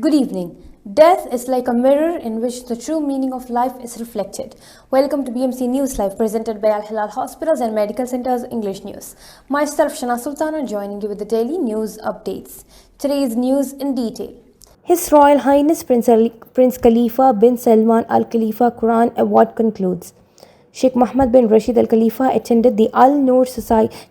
Good evening. Death is like a mirror in which the true meaning of life is reflected. Welcome to BMC News Live, presented by Al Hilal Hospitals and Medical Centers English News. Myself, Shana Sultana, joining you with the daily news updates. Today's news in detail. His Royal Highness Prince Khalifa bin Salman Al Khalifa Quran Award concludes. Sheikh Mohammed bin Rashid Al Khalifa attended the Al Noor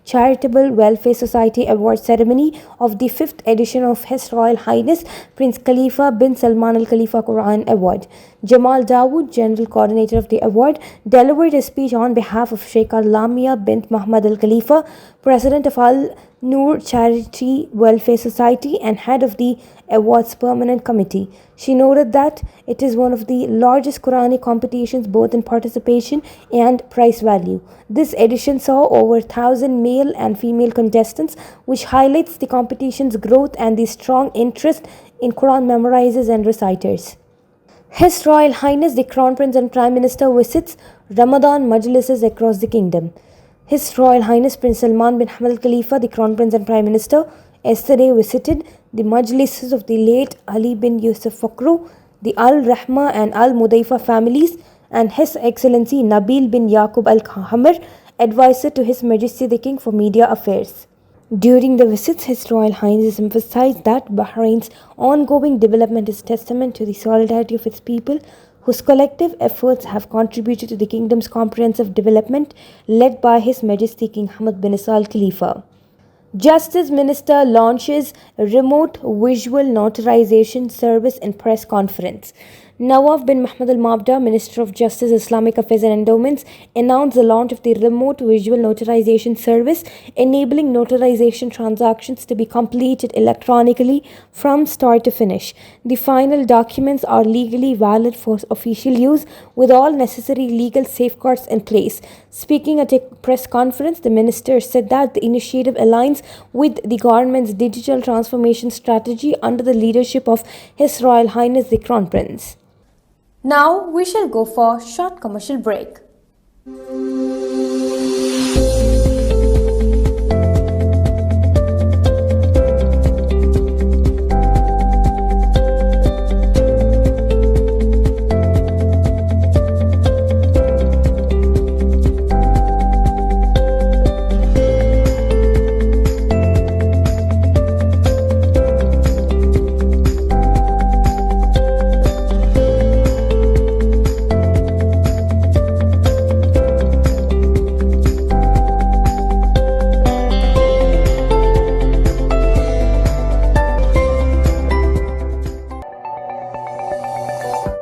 Charitable Welfare Society Award ceremony of the 5th edition of His Royal Highness Prince Khalifa bin Salman Al Khalifa Quran Award. Jamal Dawood, General Coordinator of the award, delivered a speech on behalf of Sheikh Lamia bint Mohammed Al Khalifa, President of Al Noor Charity Welfare Society and head of the award's permanent committee. She noted that it is one of the largest Quranic competitions both in participation and prize value. This edition saw over 1,000 male and female contestants, which highlights the competition's growth and the strong interest in Quran memorizers and reciters. His Royal Highness the Crown Prince and Prime Minister visits Ramadan majlises across the kingdom. His Royal Highness Prince Salman bin Hamad Al Khalifa, the Crown Prince and Prime Minister, yesterday visited the majlises of the late Ali bin Yusuf Fakhru, the Al Rahma and Al Mudaifa families, and His Excellency Nabil bin Yaqub Al Hamir, advisor to His Majesty the King for Media Affairs. During the visits, His Royal Highness emphasized that Bahrain's ongoing development is testament to the solidarity of its people, whose collective efforts have contributed to the kingdom's comprehensive development, led by His Majesty King Hamad bin Isa Al Khalifa. Justice Minister launches remote visual notarization service in press conference. Nawaf bin Muhammad Al Mabda, Minister of Justice, Islamic Affairs and Endowments, announced the launch of the remote visual notarization service, enabling notarization transactions to be completed electronically from start to finish. The final documents are legally valid for official use, with all necessary legal safeguards in place. Speaking at a press conference, the minister said that the initiative aligns with the government's digital transformation strategy under the leadership of His Royal Highness the Crown Prince. Now we shall go for a short commercial break.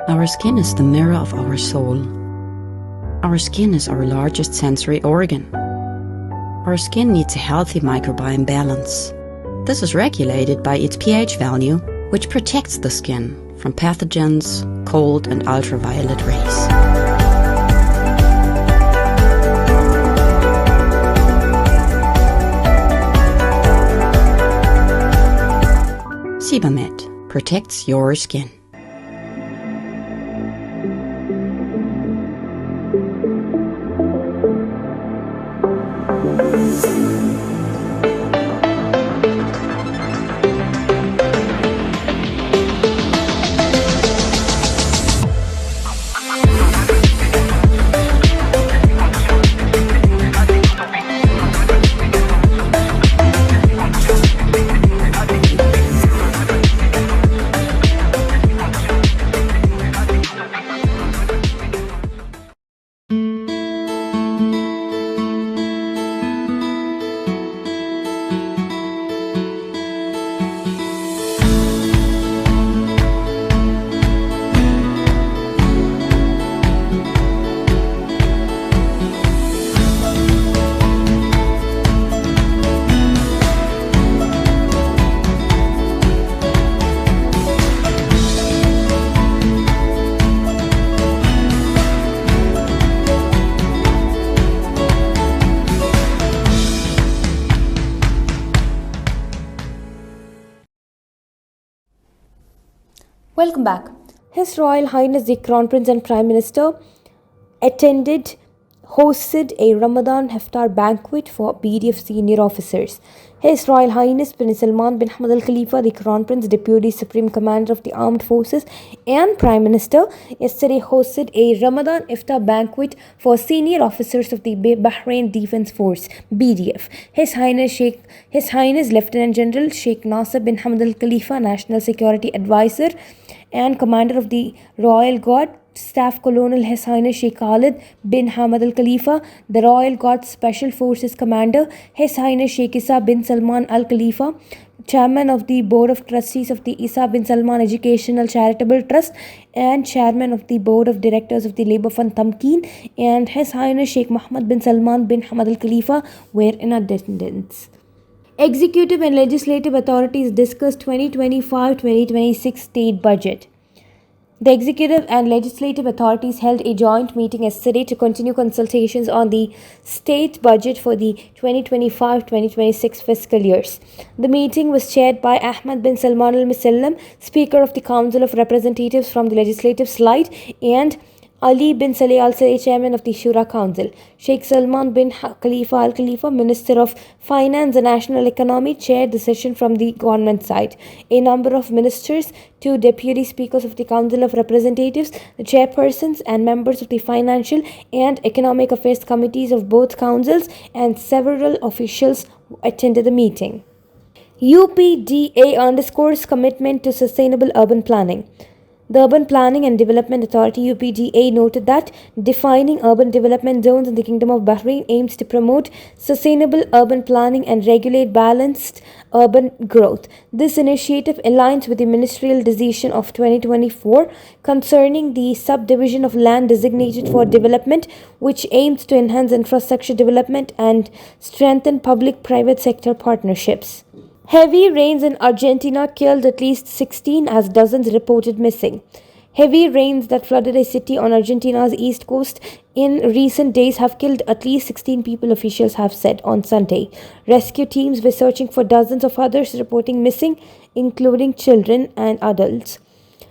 Our skin is the mirror of our soul. Our skin is our largest sensory organ. Our skin needs a healthy microbiome balance. This is regulated by its pH value, which protects the skin from pathogens, cold and ultraviolet rays. Sebamed protects your skin. Welcome back. His Royal Highness the Crown Prince and Prime Minister hosted a Ramadan Iftar banquet for BDF senior officers. His Royal Highness Prince Salman bin Hamad Al Khalifa, the Crown Prince, Deputy Supreme Commander of the Armed Forces, and Prime Minister, yesterday hosted a Ramadan Iftar banquet for senior officers of the Bahrain Defense Force (BDF). His Highness Lieutenant General Sheikh Nasser bin Hamad Al Khalifa, National Security Advisor and Commander of the Royal Guard Staff Colonel His Highness Sheikh Khalid bin Hamad Al Khalifa, the Royal Guard Special Forces Commander His Highness Sheikh Isa bin Salman Al Khalifa, Chairman of the Board of Trustees of the Isa bin Salman Educational Charitable Trust and Chairman of the Board of Directors of the Labour Fund Tamkeen, and His Highness Sheikh Mohammed bin Salman bin Hamad Al Khalifa were in attendance. Executive and legislative authorities discussed 2025-2026 state budget. The executive and legislative authorities held a joint meeting yesterday to continue consultations on the state budget for the 2025-2026 fiscal years. The meeting was chaired by Ahmed bin Salman Al Musallam, Speaker of the Council of Representatives from the legislative slide, and Ali bin Saleh Al Saleh, Chairman of the Shura Council. Sheikh Salman bin Khalifa Al Khalifa, Minister of Finance and National Economy, chaired the session from the government side. A number of ministers, two deputy speakers of the Council of Representatives, the chairpersons and members of the Financial and Economic Affairs Committees of both councils, and several officials attended the meeting. UPDA underscores commitment to sustainable urban planning. The Urban Planning and Development Authority UPDA noted that defining urban development zones in the Kingdom of Bahrain aims to promote sustainable urban planning and regulate balanced urban growth. This initiative aligns with the ministerial decision of 2024 concerning the subdivision of land designated for development, which aims to enhance infrastructure development and strengthen public-private sector partnerships. Heavy rains in Argentina killed at least 16 as dozens reported missing. Heavy rains that flooded a city on Argentina's east coast in recent days have killed at least 16 people, officials have said on Sunday. Rescue teams were searching for dozens of others reporting missing, including children and adults.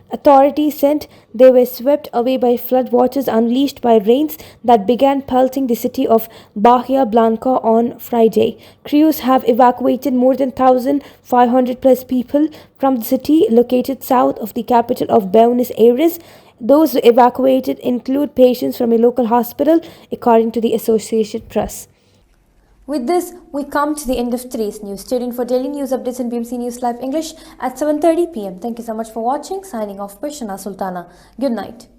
Authorities said they were swept away by floodwaters unleashed by rains that began pelting the city of Bahia Blanca on Friday. Crews have evacuated more than 1,500 plus people from the city located south of the capital of Buenos Aires. Those evacuated include patients from a local hospital, according to the Associated Press. With this, we come to the end of today's news. Stay tuned for daily news updates in BMC News Live English at 7:30 p.m. Thank you so much for watching. Signing off by Shana Sultana. Good night.